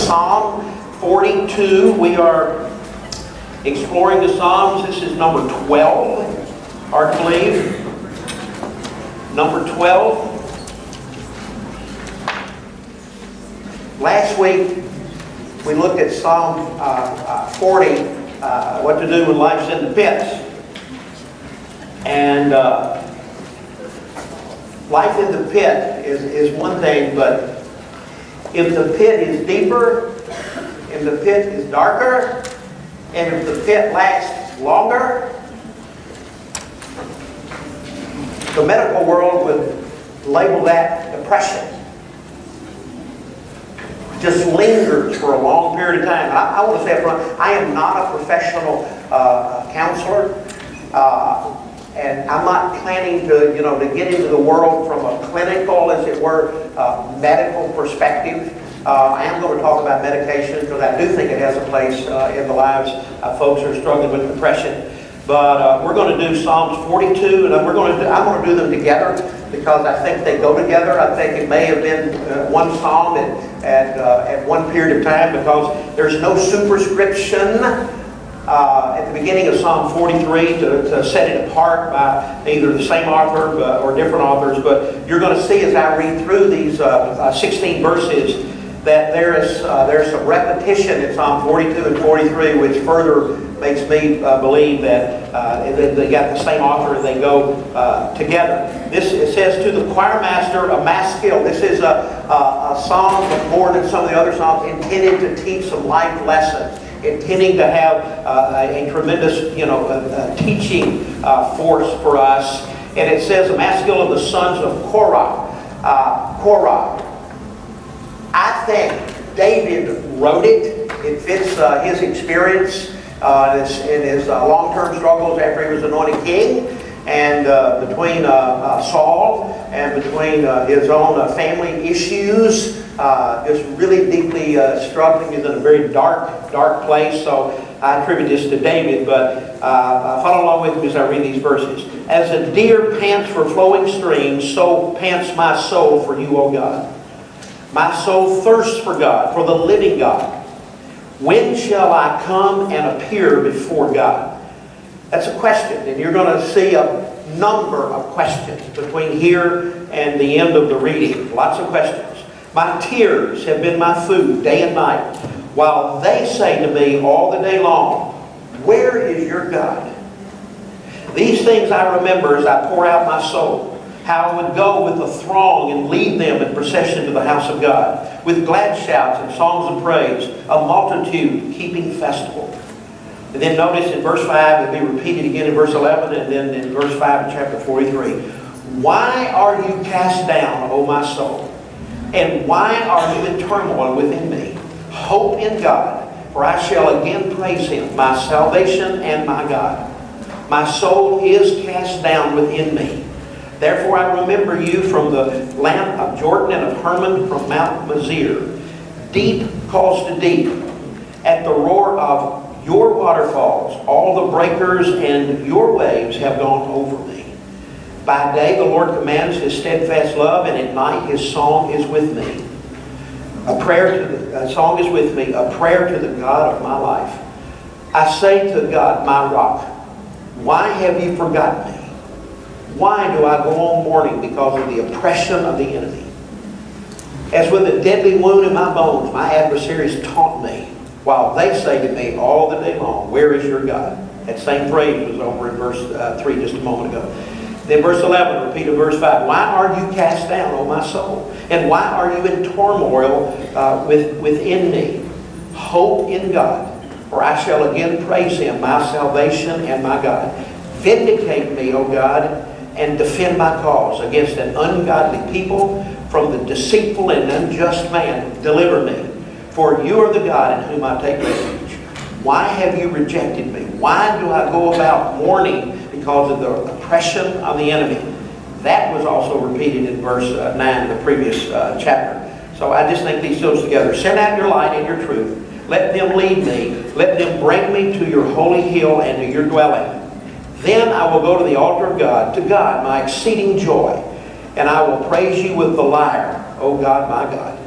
Psalm 42. We are exploring the Psalms. This is number 12, hard to believe. Number 12. Last week, we looked at Psalm 40, what to do when life's in the pits. And life in the pit is one thing, but if the pit is deeper, if the pit is darker, and if the pit lasts longer, the medical world would label that depression. Just lingers for a long period of time. I want to say up front, I am not a professional counselor, and I'm not planning to get into the world from a clinical, as it were, medical perspective. I am going to talk about medication because I do think it has a place in the lives of folks who are struggling with depression. But we're going to do Psalms 42, and I'm going to do them together because I think they go together. I think it may have been one psalm at one period of time because there's no superscription at the beginning of Psalm 43 to set it apart by either the same author or different authors. But you're going to see as I read through these 16 verses that there's some repetition in Psalm 42 and 43, which further makes me believe that they got the same author and they go together. It says, to the choir master, a maskil. This is a psalm, but more than some of the other psalms, intended to teach some life lessons, intending to have a tremendous teaching force for us. And it says, a maskil of the sons of Korah. Korah. I think David wrote it. It fits his experience in his long-term struggles after he was anointed king, and between Saul and between his own family issues, just really deeply struggling. He's in a very dark place. So I attribute this to David, but follow along with me as I read these verses. As a deer pants for flowing streams, so pants my soul for you, O God. My soul thirsts for God, for the living God. When shall I come and appear before God? That's a question, and you're going to see a number of questions between here and the end of the reading. Lots of questions. My tears have been my food day and night, while they say to me all the day long, where is your God? These things I remember as I pour out my soul. How I would go with the throng and lead them in procession to the house of God, with glad shouts and songs of praise, a multitude keeping festival. And then notice in verse 5, it'll be repeated again in verse 11, and then in verse 5 in chapter 43. Why are you cast down, O my soul? And why are you in turmoil within me? Hope in God, for I shall again praise Him, my salvation and my God. My soul is cast down within me. Therefore I remember you from the land of Jordan and of Hermon from Mount Mizir. Deep calls to deep. At the roar of your waterfalls, all the breakers and your waves have gone over me. By day the Lord commands His steadfast love, and at night His song is with me. A song is with me, a prayer to the God of my life. I say to God, my rock, why have you forgotten me? Why do I go on mourning because of the oppression of the enemy? As with a deadly wound in my bones, my adversaries taunt me, while they say to me all the day long, where is your God? That same phrase was over in verse 3 just a moment ago. Then verse 11, repeated verse 5. Why are you cast down, O my soul? And why are you in turmoil within me? Hope in God, for I shall again praise Him, my salvation and my God. Vindicate me, O God, and defend my cause against an ungodly people, from the deceitful and unjust man. Deliver me, for you are the God in whom I take refuge. Why have you rejected me? Why do I go about mourning because of the oppression of the enemy? That was also repeated in verse 9 of the previous chapter. So I just think these goes together. Send out your light and your truth. Let them lead me. Let them bring me to your holy hill and to your dwelling. Then I will go to the altar of God, to God, my exceeding joy, and I will praise you with the lyre, O God, my God.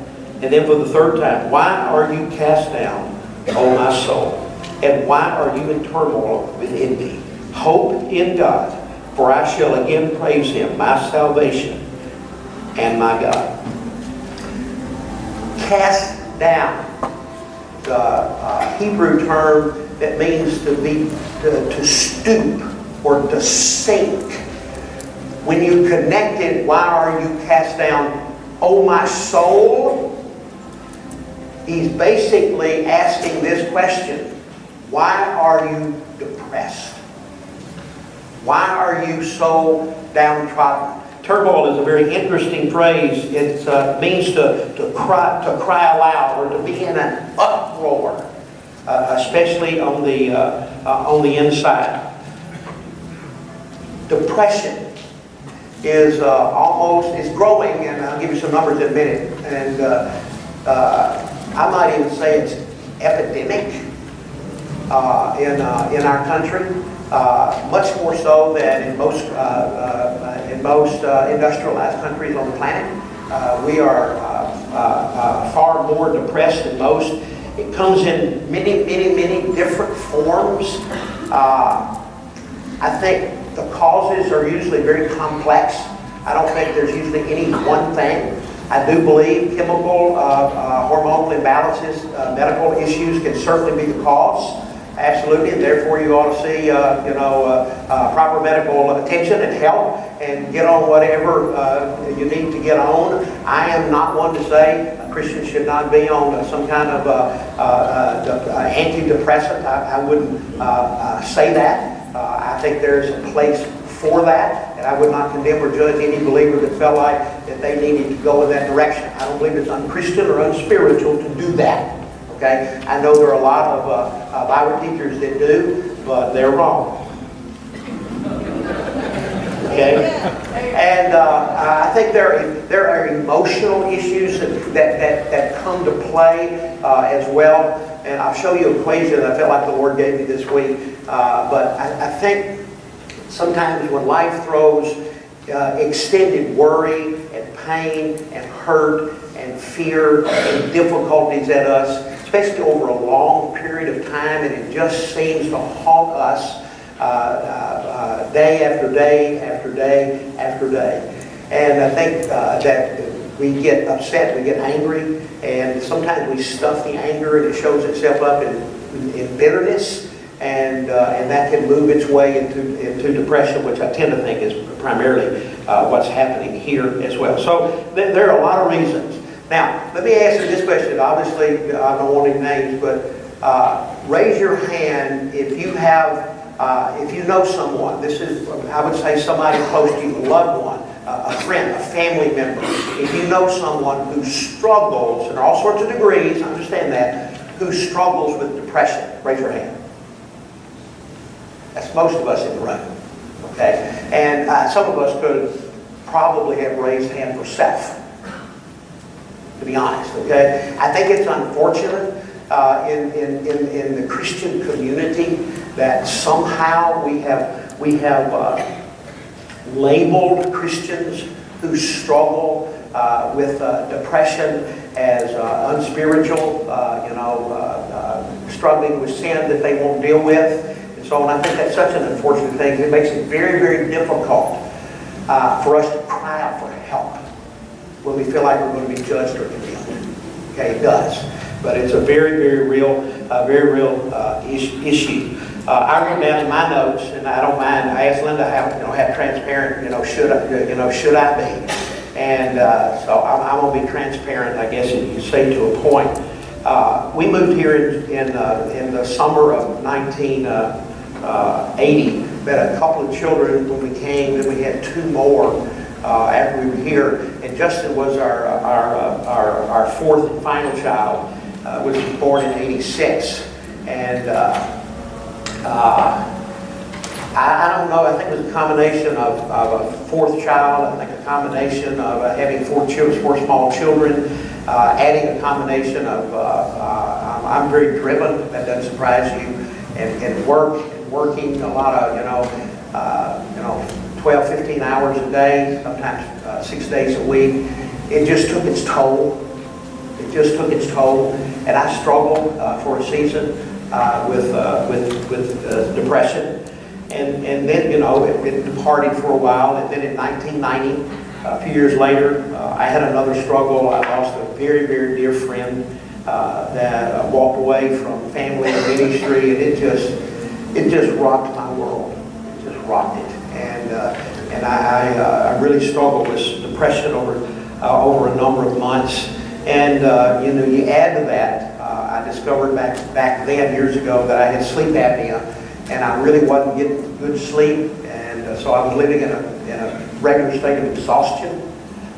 And then for the third time, why are you cast down, O my soul? And why are you in turmoil within me? Hope in God, for I shall again praise him, my salvation and my God. Cast down, the Hebrew term that means to stoop or to sink. When you connect it, why are you cast down, O my soul? He's basically asking this question: why are you depressed? Why are you so downtrodden? Turmoil is a very interesting phrase. It means to cry aloud, or to be in an uproar, especially on the inside. Depression is is growing, and I'll give you some numbers in a minute. And I might even say it's epidemic in our country. Much more so than in most industrialized countries on the planet. We are far more depressed than most. It comes in many different forms. I think the causes are usually very complex. I don't think there's usually any one thing. I do believe chemical, hormonal imbalances, medical issues can certainly be the cause. Absolutely, and therefore you ought to see, proper medical attention and help, and get on whatever you need to get on. I am not one to say Christians should not be on some kind of antidepressant. I wouldn't say that. I think there's a place for that, and I would not condemn or judge any believer that felt like that they needed to go in that direction. I don't believe it's unchristian or unspiritual to do that. Okay, I know there are a lot of Bible teachers that do, but they're wrong. Okay, and I think there are emotional issues that come to play as well. And I'll show you an equation I felt like the Lord gave me this week. But I think sometimes when life throws extended worry and pain and hurt and fear and difficulties at us, especially over a long period of time, and it just seems to haunt us day after day after day after day. And I think that we get upset, we get angry, and sometimes we stuff the anger and it shows itself up in bitterness, and that can move its way into depression, which I tend to think is primarily what's happening here as well. So there are a lot of reasons. Now, let me ask you this question. Obviously, I don't want any names, but raise your hand if you have, if you know someone. This is, I would say, somebody close to you, a loved one, a friend, a family member. If you know someone who struggles, and all sorts of degrees, understand that, who struggles with depression, raise your hand. That's most of us in the room. Okay, and some of us could probably have raised hand for self. To be honest, okay? I think it's unfortunate in the Christian community that somehow we have labeled Christians who struggle with depression as unspiritual, struggling with sin that they won't deal with, and so on. I think that's such an unfortunate thing. It makes it very, very difficult for us to cry out for help when we feel like we're going to be judged or condemned. Okay, it does. But it's a very real issue. I wrote down in my notes, and I don't mind. I asked Linda how transparent, should I be? And so I'm going to be transparent, I guess you say, to a point. We moved here in the summer of 1980. We had a couple of children when we came, then we had two more after we were here, and Justin was our fourth and final child, which was born in '86, and I don't know. I think it was a combination of a fourth child. I think a combination of having four small children, adding a combination of I'm very driven. That doesn't surprise you, and working a lot of 12, 15 hours a day, sometimes 6 days a week. It just took its toll. It just took its toll, and I struggled for a season with depression. And then, it departed for a while. And then in 1990, a few years later, I had another struggle. I lost a very, very dear friend that walked away from family and ministry, and it just rocked my world. It just rocked it. And I really struggled with depression over a number of months. And you add to that, I discovered back then, years ago, that I had sleep apnea, and I really wasn't getting good sleep, and so I was living in a regular state of exhaustion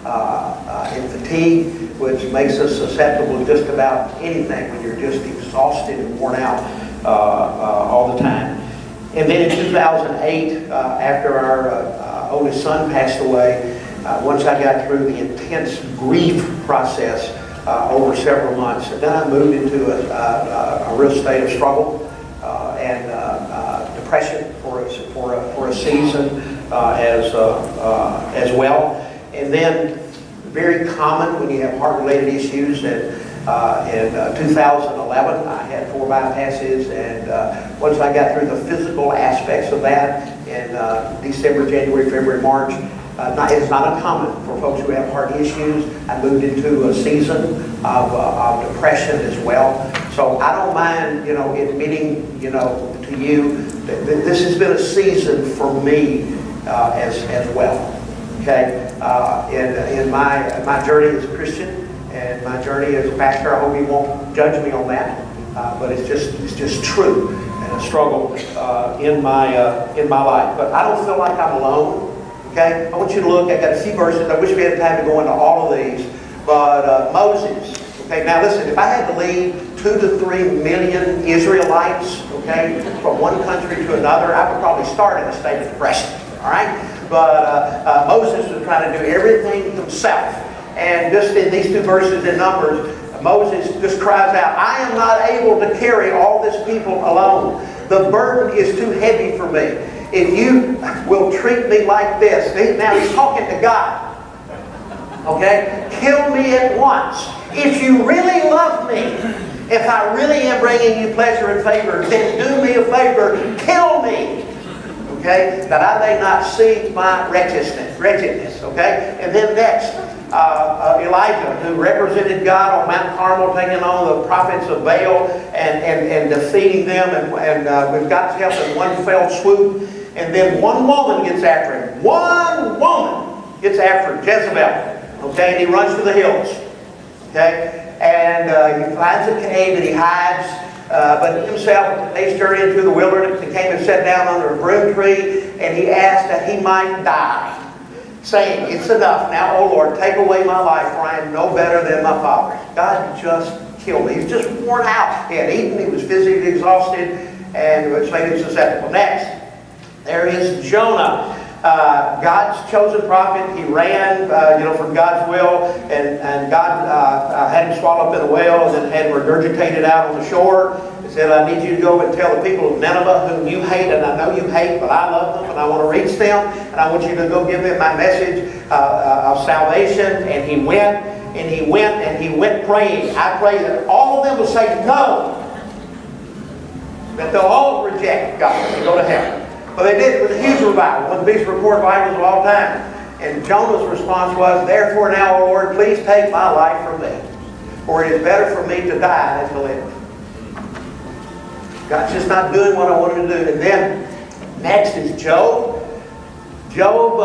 and fatigue, which makes us susceptible to just about anything when you're just exhausted and worn out all the time. And then in 2008, after our oldest son passed away, once I got through the intense grief process over several months, and then I moved into a real state of struggle and depression for a season as well. And then, very common when you have heart-related issues, and in 2011 I had 4 bypasses, and once I got through the physical aspects of that in December, January, February, March, it's not uncommon for folks who have heart issues. I moved into a season of depression as well. So I don't mind, admitting, to you that this has been a season for me as well. Okay, in my journey as a Christian and my journey as a pastor, I hope you won't judge me on that, but it's just true, and a struggle in my life. But I don't feel like I'm alone. Okay, I want you to look. I got a few verses. I wish we had time to go into all of these, but Moses. Okay, now listen. If I had to lead 2 to 3 million Israelites, okay, from one country to another, I would probably start in a state of depression. All right. But Moses was trying to do everything himself. And just in these 2 verses in Numbers, Moses just cries out, I am not able to carry all this people alone. The burden is too heavy for me. If you will treat me like this. Now he's talking to God. Okay? Kill me at once. If you really love me, if I really am bringing you pleasure and favor, then do me a favor. Kill me. Okay, that I may not see my wretchedness. Okay, and then next, Elijah, who represented God on Mount Carmel, taking on the prophets of Baal and defeating them, and with God's help in one fell swoop. And then one woman gets after him. One woman gets after him, Jezebel. Okay, and he runs to the hills. Okay, and he finds a cave and he hides. But himself, they journeyed into the wilderness and came and sat down under a broom tree, and he asked that he might die, saying, it's enough now, O Lord, take away my life, for I am no better than my father. God just killed me. He was just worn out. He had eaten, he was physically exhausted, and which made him susceptible. Next, there is Jonah. God's chosen prophet. He ran, from God's will, and God had him swallowed up in a whale and then had him regurgitated out on the shore. He said, I need you to go and tell the people of Nineveh, whom you hate, and I know you hate, but I love them, and I want to reach them, and I want you to go give them my message of salvation. And he went, praying. I pray that all of them will say no, that they'll all reject God and go to hell. Well, they did. It was a huge revival, one of the biggest reported revivals of all time. And Jonah's response was, therefore now, O Lord, please take my life from me, for it is better for me to die than to live. God's just not doing what I wanted to do. And then next is Job. Job,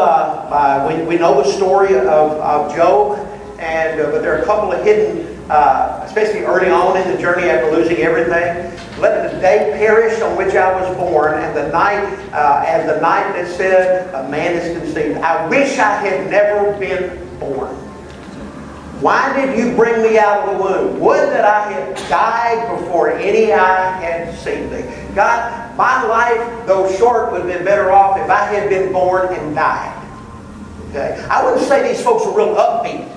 we know the story of Job, but there are a couple of hidden, especially early on in the journey after losing everything. Let the day perish on which I was born, and the night that said a man is conceived. I wish I had never been born. Why did you bring me out of the womb? Would that I had died before any eye had seen thee. God, my life, though short, would have been better off if I had been born and died. Okay? I wouldn't say these folks are real upbeat.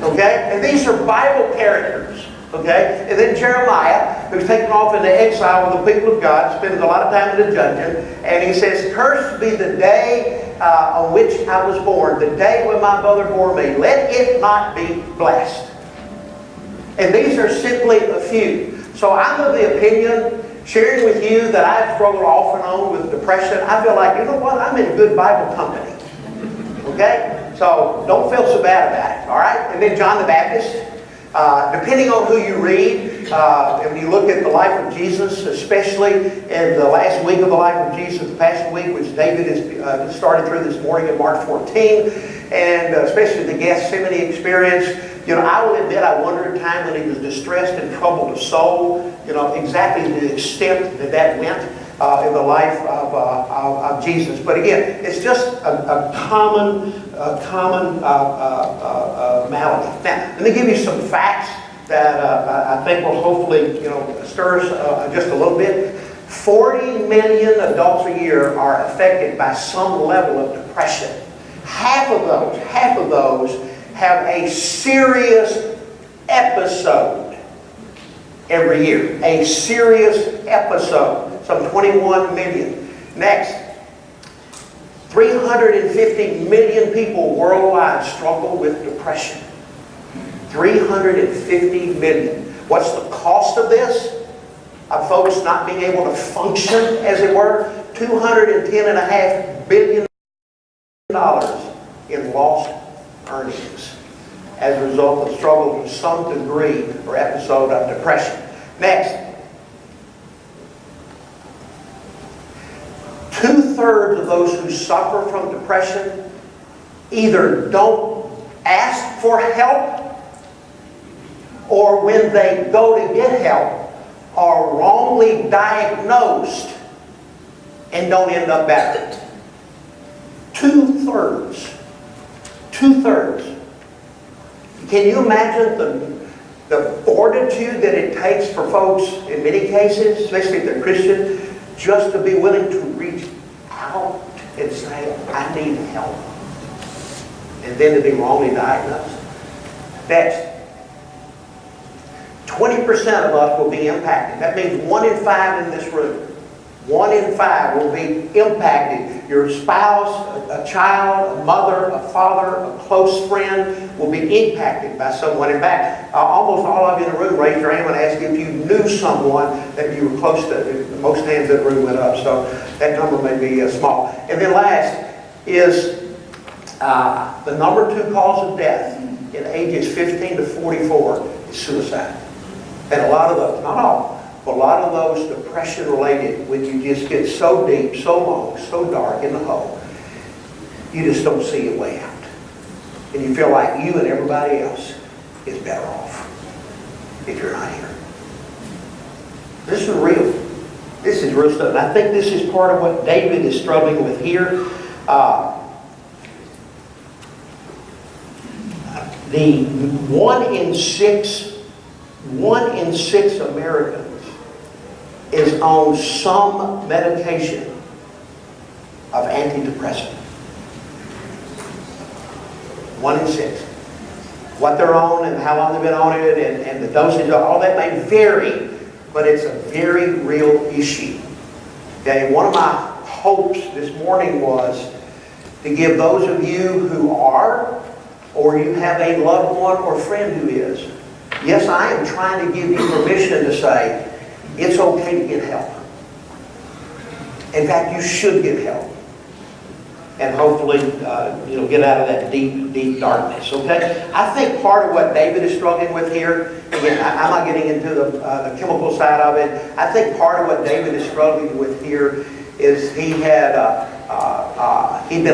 Okay? And these are Bible characters. Okay? And then Jeremiah, who's taken off into exile with the people of God, spends a lot of time in the dungeon, and he says, "Cursed be the day on which I was born, the day when my mother bore me. Let it not be blessed." And these are simply a few. So I'm of the opinion, sharing with you, that I've struggled off and on with depression. I feel like, you know what, I'm in good Bible company. Okay? So don't feel so bad about it. All right? And then John the Baptist. Depending on who you read, and you look at the life of Jesus, especially in the last week of the life of Jesus, the Passion Week, which David has started through this morning in Mark 14, and especially the Gethsemane experience, I will admit I wondered at times when he was distressed and troubled of soul, exactly the extent that went in the life of Jesus. But again, it's just a common malady. Now, let me give you some facts that I think will hopefully, stir us just a little bit. 40 million adults a year are affected by some level of depression. Half of those have a serious episode every year. A serious episode. Some 21 million. Next, 350 million people worldwide struggle with depression. 350 million. What's the cost of this? Of folks not being able to function, as it were? $210.5 billion in lost earnings as a result of struggle to some degree or episode of depression. Next, 2/3 of those who suffer from depression either don't ask for help, or when they go to get help are wrongly diagnosed and don't end up better. 2/3. 2/3. Can you imagine the fortitude that it takes for folks, in many cases, especially if they're Christian, just to be willing to reach out and say, "I need help," and then to be wrongly diagnosed? Next, 20% of us will be impacted. That means 1 in 5 in this room. 1 in 5 will be impacted. Your spouse, a child, a mother, a father, a close friend will be impacted by someone. In fact, almost all of you in the room raised your hand when I asked you if you knew someone that you were close to. Most hands in the room went up, so that number may be small. And then last is the number 2 cause of death in ages 15 to 44 is suicide. And a lot of those, not all, but a lot of those depression related, when you just get so deep, so long, so dark in the hole, you just don't see a way out. And you feel like you and everybody else is better off if you're not here. This is real. This is real stuff. And I think this is part of what David is struggling with here. The 1 in 6 Americans is on some medication of antidepressant. 1 in 6. What they're on and how long they've been on it and the dosage, all that may vary, but it's a very real issue. Okay, one of my hopes this morning was to give those of you who are, or you have a loved one or friend who is, yes, I am trying to give you permission to say, it's okay to get help. In fact, you should get help. And hopefully, get out of that deep, deep darkness, okay? I think part of what David is struggling with here, again, I'm not getting into the chemical side of it. I think part of what David is struggling with here is he'd been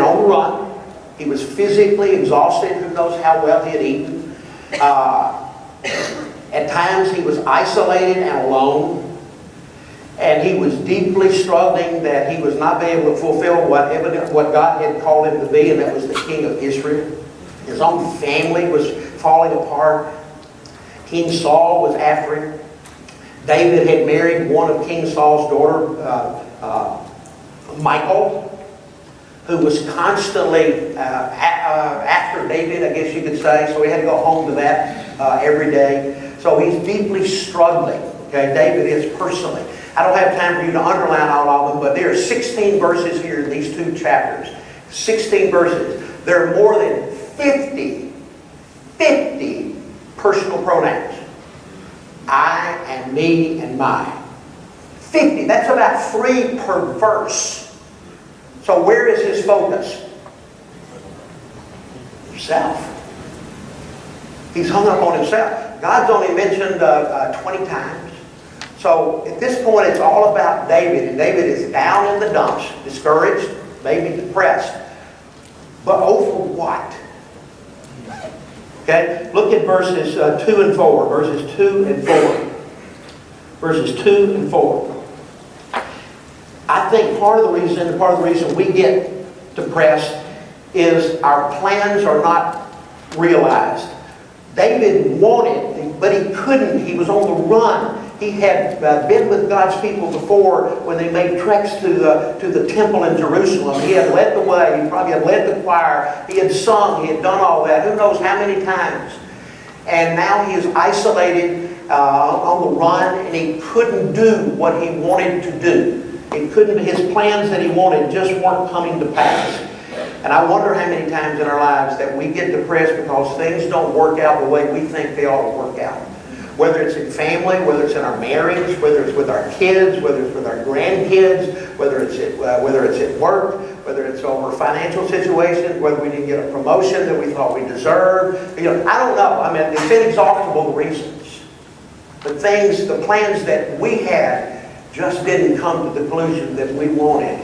on the run. He was physically exhausted. Who knows how well he had eaten. At times, he was isolated and alone. And he was deeply struggling that he was not being able to fulfill what God had called him to be, and that was the king of Israel. His own family was falling apart. King Saul was after him. David had married one of King Saul's daughter, Michal, who was constantly after David, I guess you could say. So he had to go home to that every day. So he's deeply struggling. Okay, David is personally. I don't have time for you to underline all of them, but there are 16 verses here in these 2 chapters. 16 verses. There are more than 50 personal pronouns. I and me and my. 50. That's about 3 per verse. So where is his focus? Himself. He's hung up on himself. God's only mentioned 20 times. So at this point it's all about David. And David is down in the dumps, discouraged, maybe depressed. But over what? Okay, look at verses 2 and 4. Verses 2 and 4. Verses 2 and 4. I think part of the reason we get depressed is our plans are not realized. David wanted, but he couldn't. He was on the run. He had been with God's people before when they made treks to the temple in Jerusalem. He had led the way. He probably had led the choir. He had sung. He had done all that. Who knows how many times. And now he is isolated on the run, and he couldn't do what he wanted to do. His plans that he wanted just weren't coming to pass. And I wonder how many times in our lives that we get depressed because things don't work out the way we think they ought to work out. Whether it's in family, whether it's in our marriage, whether it's with our kids, whether it's with our grandkids, whether it's at work, whether it's over financial situations, whether we didn't get a promotion that we thought we deserved. I don't know. I mean, it's inexhaustible reasons. The plans that we had just didn't come to the conclusion that we wanted.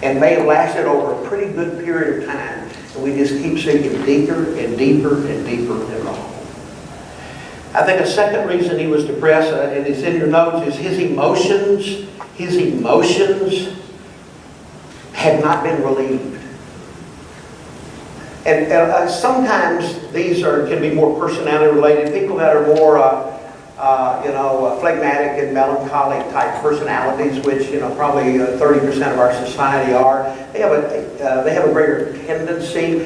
And may have lasted over a pretty good period of time. And we just keep sinking deeper and deeper and deeper in the hole. I think a second reason he was depressed, and it's in your notes, is his emotions had not been relieved. And sometimes these can be more personality related. People that are more phlegmatic and melancholic type personalities, which probably 30% of our society are. They have a greater tendency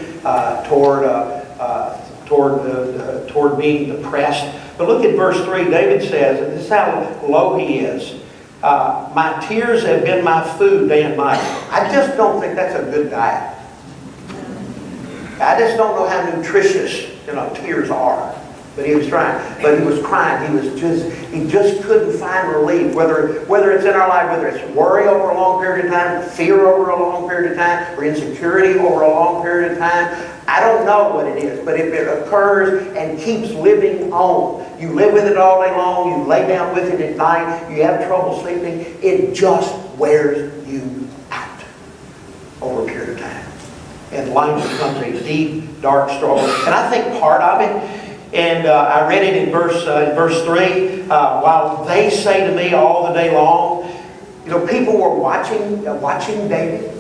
toward being depressed. But look at verse 3. David says, and this is how low he is. My tears have been my food day and night. I just don't think that's a good diet. I just don't know how nutritious tears are. But he was trying. But he was crying. He just couldn't find relief. Whether it's in our life, whether it's worry over a long period of time, fear over a long period of time, or insecurity over a long period of time. I don't know what it is. But if it occurs and keeps living on, you live with it all day long, you lay down with it at night, you have trouble sleeping, it just wears you out over a period of time. And life becomes a deep, dark struggle. And I think part of it, and I read it in verse 3. While they say to me all the day long, people were watching David.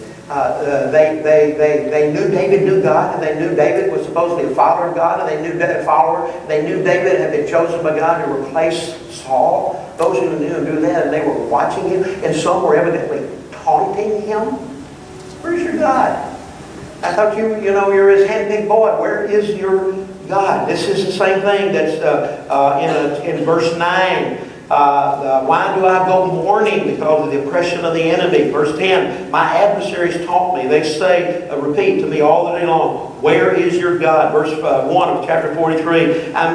They knew David knew God, and they knew David was supposedly a follower of God, and they knew David had been chosen by God to replace Saul. Those who knew him knew that, and they were watching him, and some were evidently taunting him. Where's your God? I thought you're his handpicked boy. Where is your God? This is the same thing that's in verse 9. Why do I go mourning because of the oppression of the enemy? Verse 10. My adversaries taunt me. They say, repeat to me all the day long, where is your God? Verse 1 of chapter 43. I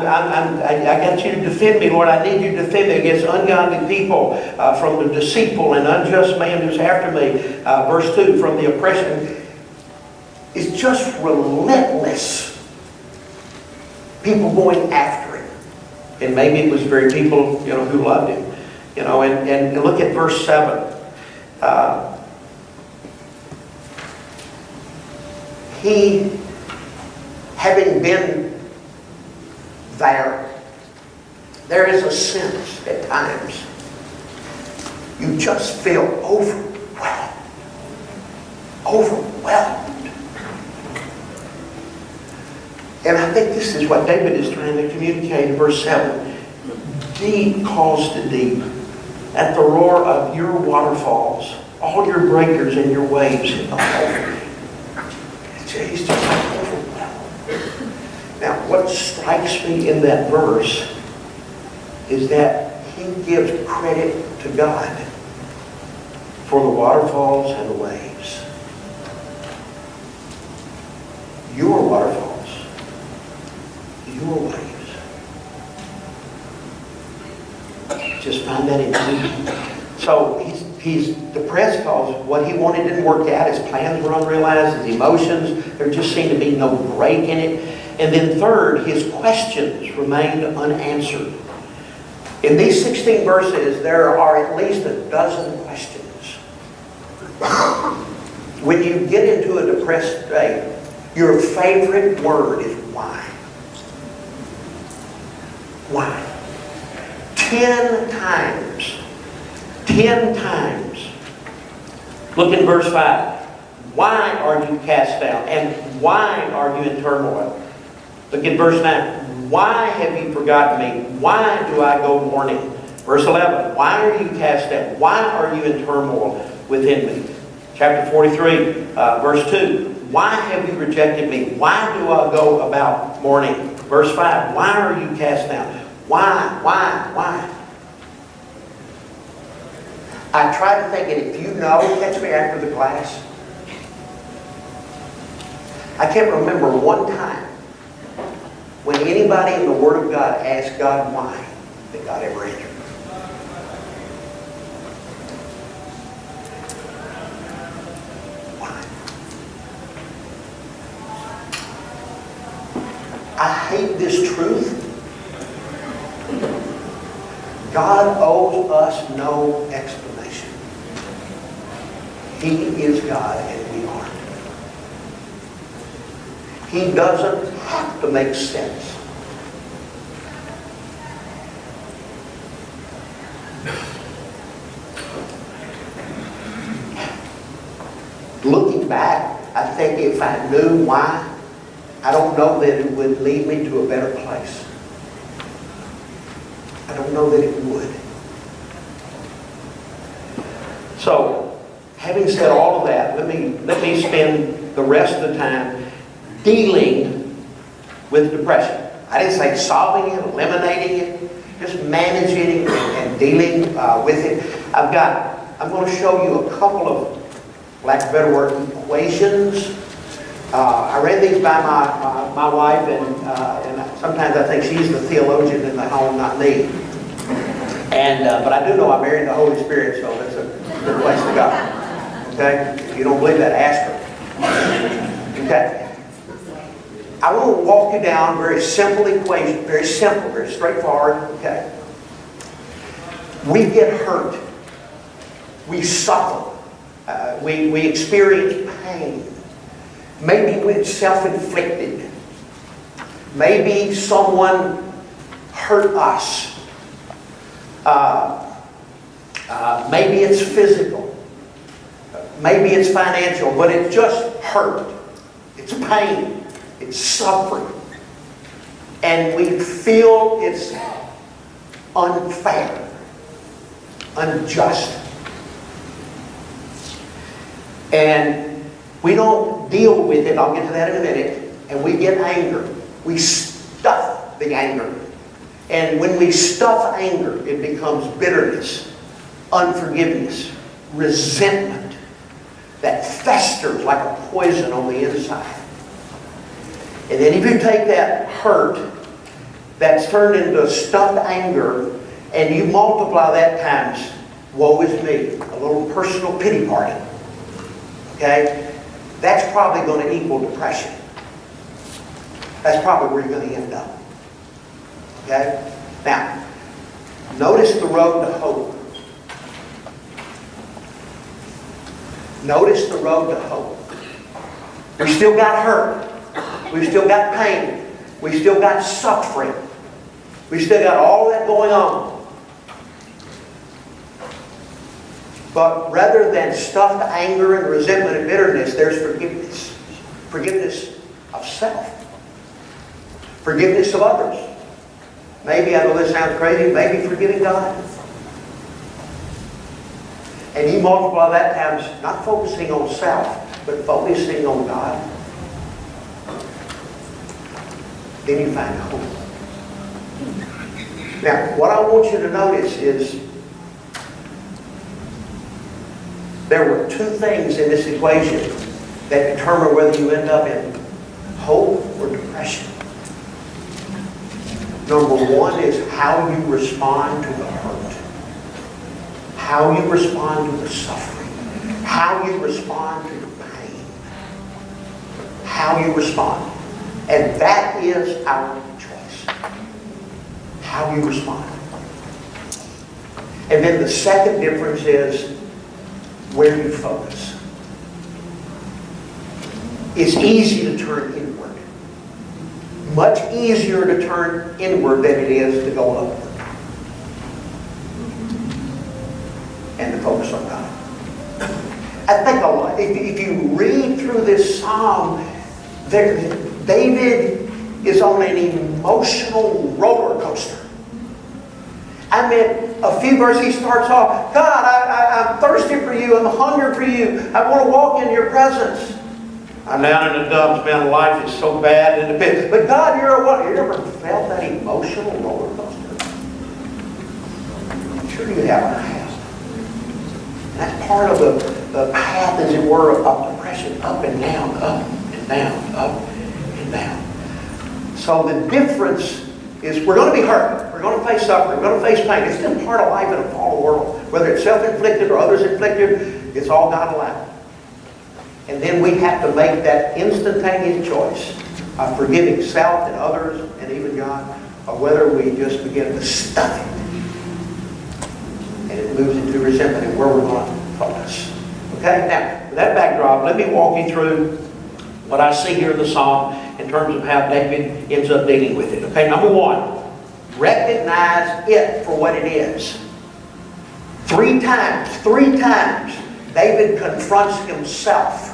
got you to defend me, Lord. I need you to defend me against ungodly people, from the deceitful and unjust man who's after me. Verse 2. From the oppression. It's just relentless. People going after him. And maybe it was the very people, who loved him. And look at verse 7. He, having been there is a sense at times you just feel overwhelmed. And I think this is what David is trying to communicate in verse 7. Deep calls to deep. At the roar of your waterfalls, all your breakers and your waves hit the whole. He's just overwhelmed. Now, what strikes me in that verse is that he gives credit to God for the waterfalls and the waves. Your waterfalls, your waves. Just find that interesting. So he's depressed because what he wanted didn't work out. His plans were unrealized. His emotions, there just seemed to be no break in it. And then third, his questions remained unanswered. In these 16 verses, there are at least a dozen questions. When you get into a depressed state, your favorite word is why. Why? 10 times. 10 times. Look in verse 5. Why are you cast down? And why are you in turmoil? Look at verse 9. Why have you forgotten me? Why do I go mourning? Verse 11. Why are you cast down? Why are you in turmoil within me? Chapter 43, verse 2. Why have you rejected me? Why do I go about mourning? Verse 5. Why are you cast down? Why? I try to think, and if you know, catch me after the class. I can't remember one time when anybody in the Word of God asked God why that God ever answered. Why? I hate this truth. God owes us no explanation. He is God and we aren't. He doesn't have to make sense. Looking back, I think if I knew why, I don't know that it would lead me to a better place. I don't know that it would. So, having said all of that, let me spend the rest of the time dealing with depression. I didn't say solving it, eliminating it, just managing it and dealing with it. I'm going to show you a couple of, lack of a better word, equations. I read these by my wife, and sometimes I think she's the theologian in the home, not me. But I do know I married the Holy Spirit, so that's a good place to go. Okay? If you don't believe that, ask her. Okay? I want to walk you down a very simple equation, very simple, very straightforward. Okay? We get hurt. We suffer. We experience pain. Maybe it's self-inflicted. Maybe someone hurt us. Maybe it's physical. Maybe it's financial, but it's just hurt. It's pain. It's suffering. And we feel it's unfair, unjust. And we don't deal with it, I'll get to that in a minute, and we get anger. We stuff the anger. And when we stuff anger, it becomes bitterness, unforgiveness, resentment that festers like a poison on the inside. And then if you take that hurt that's turned into stuffed anger and you multiply that times, woe is me, a little personal pity party. Okay? That's probably going to equal depression. That's probably where you're going to end up. Okay? Now, notice the road to hope. Notice the road to hope. We still got hurt. We've still got pain. We've still got suffering. We've still got all that going on. But rather than stuffed anger and resentment and bitterness, there's forgiveness. Forgiveness of self. Forgiveness of others. Maybe, I know this sounds crazy, maybe forgiving God. And you multiply that times, not focusing on self, but focusing on God. Then you find hope. Now, what I want you to notice is there were two things in this equation that determine whether you end up in hope or depression. Number one is how you respond to the hurt, how you respond to the suffering, how you respond to the pain, how you respond. And that is our choice, how you respond. And then the second difference is where you focus. It's easy to turn inward. Much easier to turn inward than it is to go upward. And to focus on God. I think a lot, if you read through this psalm, David is on an emotional roller coaster. I mean, a few verses he starts off, God, I'm thirsty for you, I'm hungry for you, I want to walk in your presence. I'm down in the dumps, man, life is so bad in the pit. But God, you're a what? You ever felt that emotional roller coaster? I'm sure you have, and I have. That's part of the path, as it were, of depression, up and down, up and down, up and down. So the difference is we're going to be hurt. We're going to face suffering. We're going to face pain. It's just part of life in a fallen world. Whether it's self-inflicted or others inflicted, it's all God allowed. And then we have to make that instantaneous choice of forgiving self and others and even God, or whether we just begin to stuff it. And it moves into resentment and where we're going to focus. Okay? Now, with that backdrop, let me walk you through what I see here in the psalm in terms of how David ends up dealing with it. Okay, number one, recognize it for what it is. Three times, David confronts himself.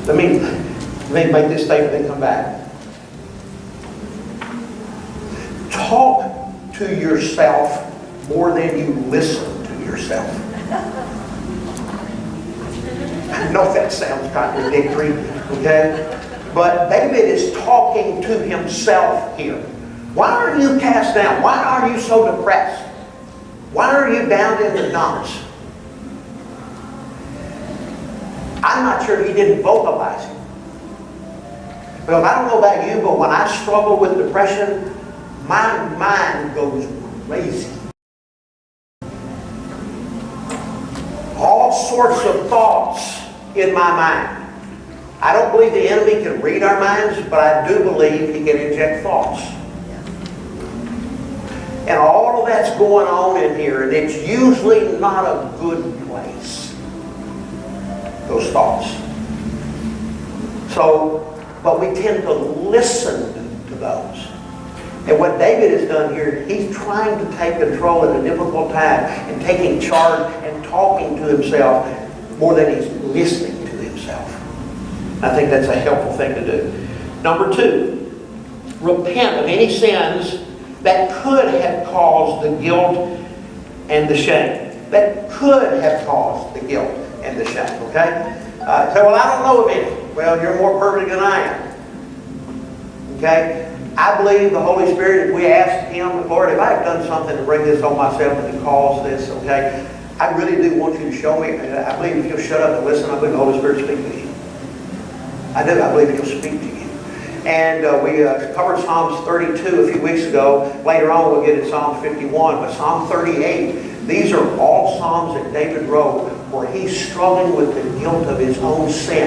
Let me make this statement and come back. Talk to yourself more than you listen to yourself. I know that sounds contradictory, okay? But David is talking to himself here. Why are you cast down? Why are you so depressed? Why are you down in the dumps? I'm not sure he didn't vocalize it. Because I don't know about you, but when I struggle with depression, my mind goes crazy. All sorts of thoughts in my mind. I don't believe the enemy can read our minds, but I do believe he can inject thoughts. And all of that's going on in here, and it's usually not a good place. Those thoughts. So, but we tend to listen to those. And what David has done here, he's trying to take control at a difficult time and taking charge and talking to himself more than he's listening to himself. I think that's a helpful thing to do. Number two, repent of any sins that could have caused the guilt and the shame. That could have caused the guilt and the shame, okay? So, well, I don't know of any. Well, you're more perfect than I am. Okay? I believe the Holy Spirit, if we ask Him, Lord, if I have done something to bring this on myself and to cause this, okay, I really do want you to show me. I believe if you'll shut up and listen, I believe the Holy Spirit will speak to you. I do. I believe He'll speak to you. And we covered Psalms 32 a few weeks ago. Later on, we'll get to Psalm 51. But Psalm 38, these are all Psalms that David wrote where he's struggling with the guilt of his own sin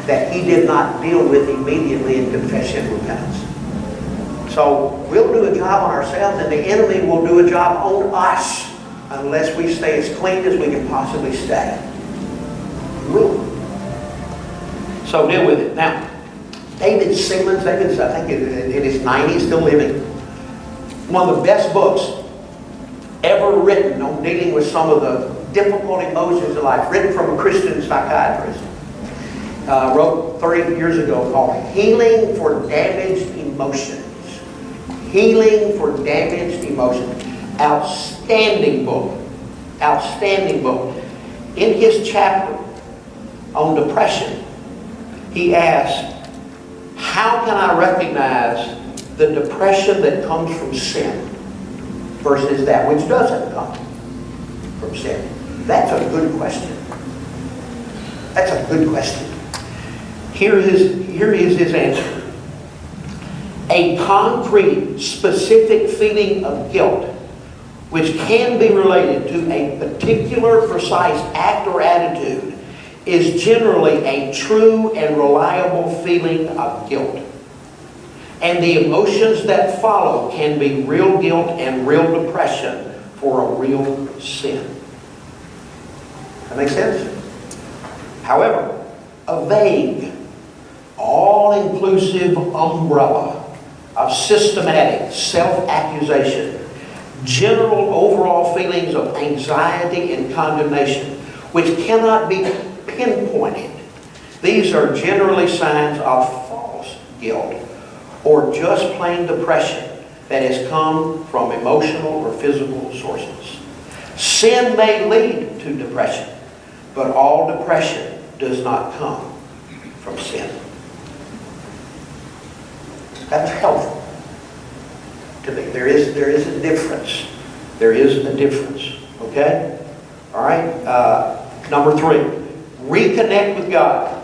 that he did not deal with immediately in confession and repentance. So we'll do a job on ourselves, and the enemy will do a job on us unless we stay as clean as we can possibly stay. He will. So deal with it. Now, David's, I think in his 90s, still living. One of the best books ever written on dealing with some of the difficult emotions of life, written from a Christian psychiatrist. Wrote 30 years ago called Healing for Damaged Emotions. Healing for Damaged Emotions. Outstanding book. Outstanding book. In his chapter on depression, he asked, How can I recognize the depression that comes from sin versus that which doesn't come from sin? That's a good question. That's a good question. Here is his answer. A concrete, specific feeling of guilt, which can be related to a particular, precise act or attitude, is generally a true and reliable feeling of guilt. And the emotions that follow can be real guilt and real depression for a real sin. That makes sense? However, a vague, all-inclusive umbrella of systematic self-accusation, general overall feelings of anxiety and condemnation, which cannot be pinpointed. These are generally signs of false guilt or just plain depression that has come from emotional or physical sources. Sin may lead to depression, but all depression does not come from sin. That's helpful to me. There is a difference. There is a difference. Okay? All right? Number 3, reconnect with God.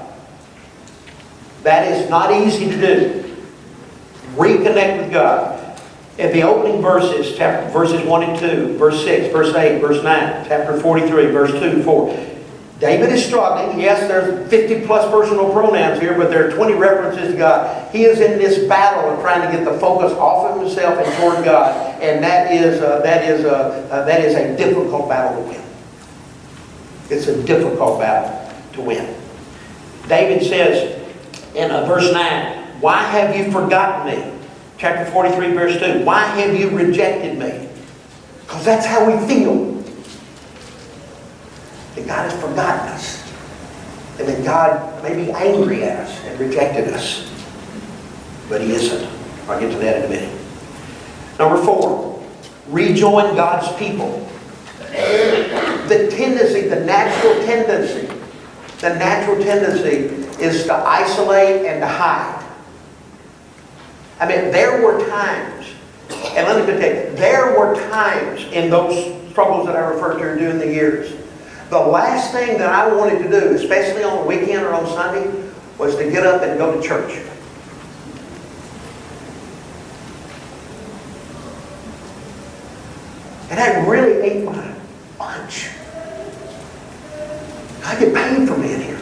That is not easy to do. Reconnect with God. In the opening verses, verses 1 and 2, verse 6, verse 8, verse 9, chapter 43, verse 2, 4. David is struggling. Yes, there's 50 plus personal pronouns here, but there are 20 references to God. He is in this battle of trying to get the focus off of himself and toward God, and that is a difficult battle to win. It's a difficult battle to win. David says in verse 9, "Why have you forgotten me?" Chapter 43, verse 2. "Why have you rejected me?" Because that's how we feel. That God has forgotten us. And that God may be angry at us and rejected us. But He isn't. I'll get to that in a minute. Number 4, rejoin God's people. The natural tendency is to isolate and to hide. I mean, there were times, and let me tell you, there were times in those struggles that I referred to during the years. The last thing that I wanted to do, especially on the weekend or on Sunday, was to get up and go to church. And that really ate my lunch. I get paid for being here.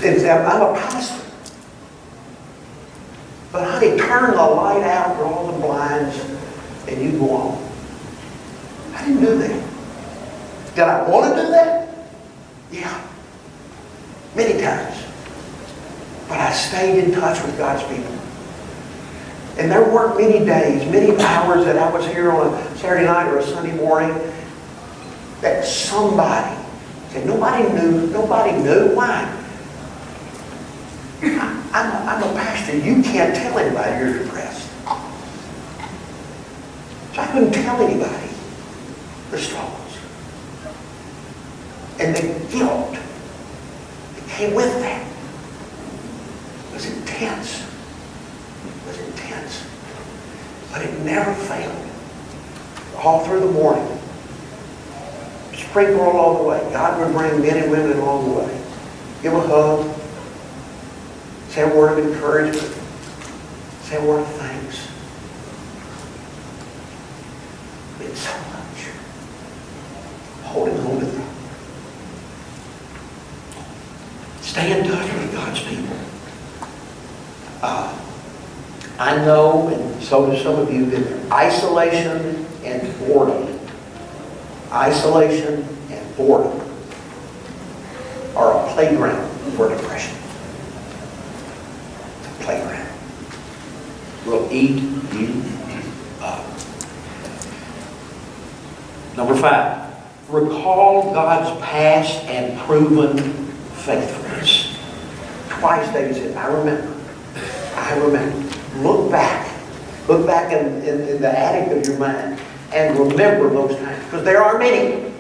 I'm a pastor. But honey, turn the light out, draw the blinds, and you go on. I didn't do that. Did I want to do that? Yeah. Many times. But I stayed in touch with God's people. And there weren't many days, many hours that I was here on a Saturday night or a Sunday morning that somebody said, nobody knew. Why? I'm a pastor. You can't tell anybody you're depressed. So I couldn't tell anybody the struggles. And the guilt that came with that was intense. It was intense. But it never failed. All through the morning. Sprinkle along the way. God would bring men and women along the way. Give a hug. Say a word of encouragement. Say a word of thanks. It means so much. Holding on to them. Stay in touch with God's people. I know, and so do some of you, that isolation and boredom, are a playground for depression. It's a playground. Will eat you up. Number 5, recall God's past and proven faithfulness. Twice David said, I remember. Look back in the attic of your mind and remember those times. Because there are many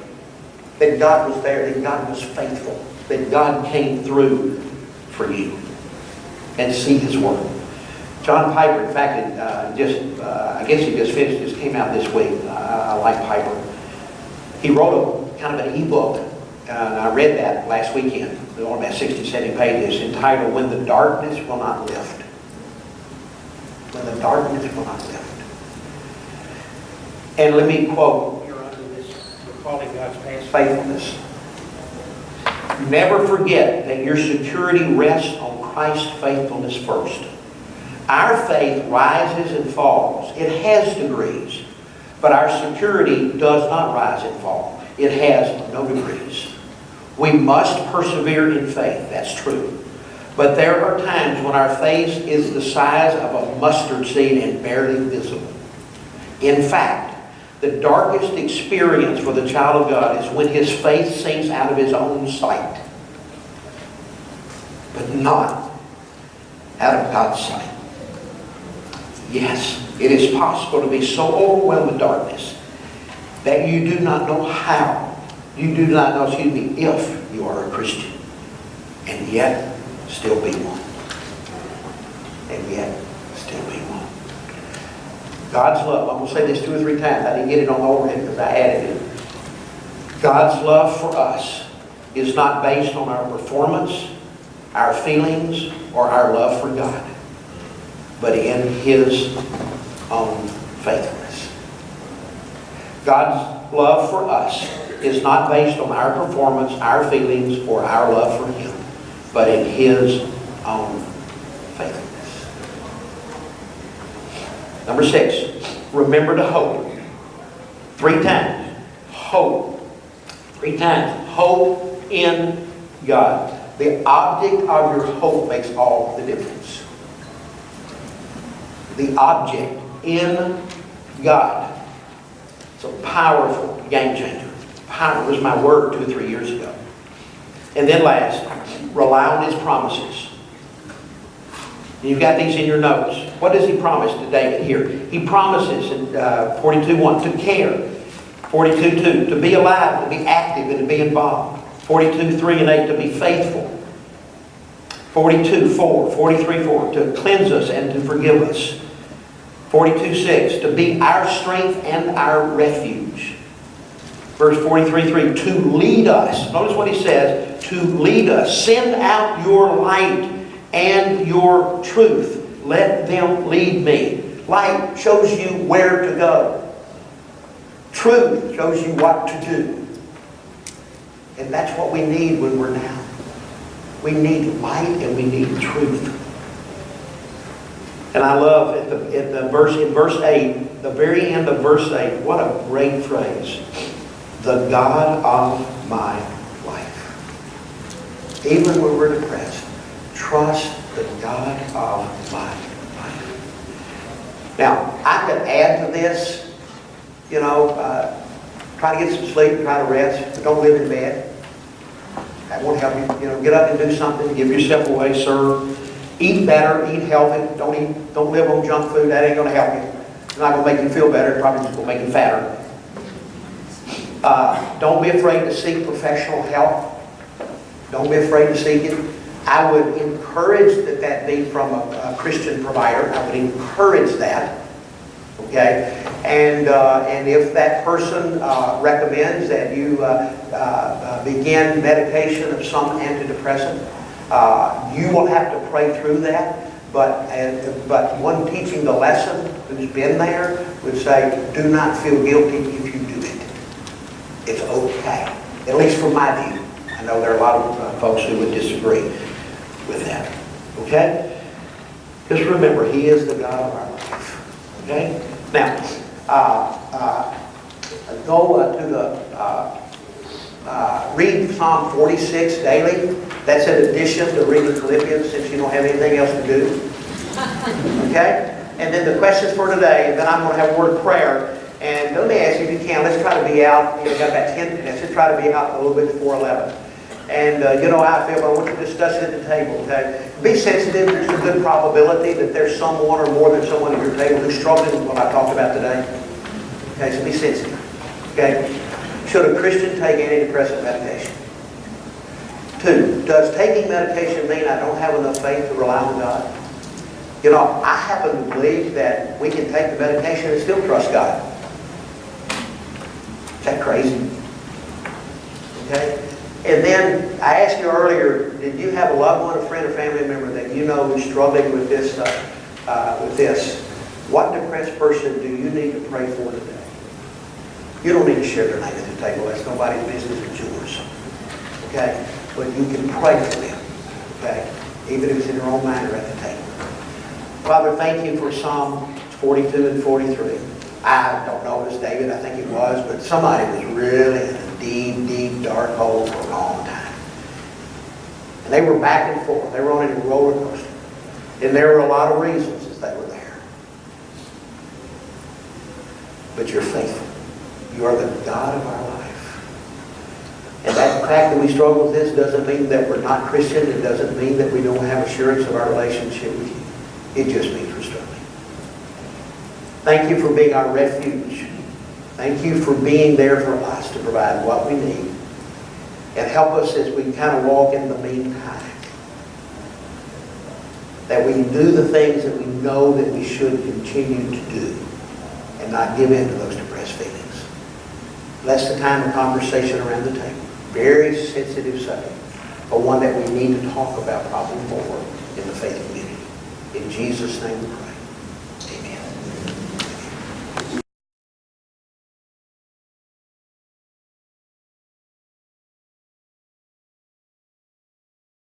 that God was there, that God was faithful, that God came through for you. and see His Word. John Piper, in fact, I guess he just finished, just came out this week. I like Piper. He wrote a kind of an e-book, and I read that last weekend. It was only about 60, 70 pages, entitled "When the Darkness Will Not Lift." When the darkness will not lift. And let me quote, you're under this, we're calling God's past faithfulness. Never forget that your security rests on Christ's faithfulness first. Our faith rises and falls. It has degrees. But our security does not rise and fall. It has no degrees. We must persevere in faith. That's true. But there are times when our faith is the size of a mustard seed and barely visible. In fact, the darkest experience for the child of God is when his faith sinks out of his own sight, but not out of God's sight. Yes, it is possible to be so overwhelmed with darkness that you do not know how, if you are a Christian, and yet still be one. And yet still be one. God's love, I'm going to say this 2 or 3 times. I didn't get it on the overhead because I added it. God's love for us is not based on our performance, our feelings, or our love for God, but in His own faithfulness. God's love for us is not based on our performance, our feelings, or our love for Him, but in His own faithfulness. Number 6, remember to hope. 3 times. Hope. 3 times. Hope in God. The object of your hope makes all the difference. The object in God. It's a powerful game changer. Power was my word 2 or 3 years ago. And then last, rely on His promises. You've got these in your notes. What does He promise to David here? He promises in 42:1 to care. 42:2 to be alive, to be active, and to be involved. 42:3 and 8 to be faithful. 42:4, 43:4 to cleanse us and to forgive us. 42:6 to be our strength and our refuge. Verse 43:3 to lead us. Notice what he says. To lead us. Send out your light and your truth. Let them lead me. Light shows you where to go. Truth shows you what to do. And that's what we need when we're down. We need light and we need truth. And I love in verse 8, the very end of verse 8, what a great phrase. The God of my life. Even when we're depressed, trust the God of my life. Now, I could add to this, try to get some sleep, try to rest, but don't live in bed. That won't help you. Get up and do something, give yourself away, serve. Eat better, eat healthy. Don't live on junk food. That ain't going to help you. It's not going to make you feel better. It's probably just going to make you fatter. Don't be afraid to seek professional help. Don't be afraid to seek it. I would encourage that be from a Christian provider. I would encourage that. Okay? And if that person recommends that you begin medication of some antidepressant, you will have to pray through that. But one teaching the lesson who's been there would say, do not feel guilty if you do it. It's okay. At least from my view. I know there are a lot of folks who would disagree with that. Okay? Just remember, He is the God of our life. Okay? Now, go to the read Psalm 46 daily. That's in addition to reading Philippians, since you don't have anything else to do. Okay? And then the questions for today, and then I'm going to have a word of prayer. And let me ask you, if you can, let's try to be out. We've got about 10 minutes. Let's try to be out a little bit before 11. And you know how I feel, but I want you to discuss it at the table. Okay? Be sensitive. There's a good probability that there's someone or more than someone at your table who's struggling with what I talked about today. Okay? So be sensitive. Okay? Should a Christian take antidepressant medication? Two, does taking medication mean I don't have enough faith to rely on God? You know, I happen to believe that we can take the medication and still trust God. Is that crazy? Okay? And then I asked you earlier, did you have a loved one, a friend, or family member that you know is struggling with this? What depressed person do you need to pray for today? You don't need to share their name at the table. That's nobody's business. It's yours. Okay? But you can pray for them. Okay? Even if it's in your own mind or at the table. Father, thank you for Psalm 42 and 43. I don't know if it's David, I think it was, but somebody was really in a deep, deep, dark hole for a long time. And they were back and forth. They were on a roller coaster. And there were a lot of reasons as they were there. But you're faithful. You are the God of our life. And that fact that we struggle with this doesn't mean that we're not Christian. It doesn't mean that we don't have assurance of our relationship with you. It just means we're struggling. Thank you for being our refuge. Thank you for being there for us to provide what we need. And help us as we kind of walk in the meantime. That we can do the things that we know that we should continue to do. And not give in to those depressed feelings. Bless the time of conversation around the table. Very sensitive subject. But one that we need to talk about probably more in the faith community. In Jesus' name we pray.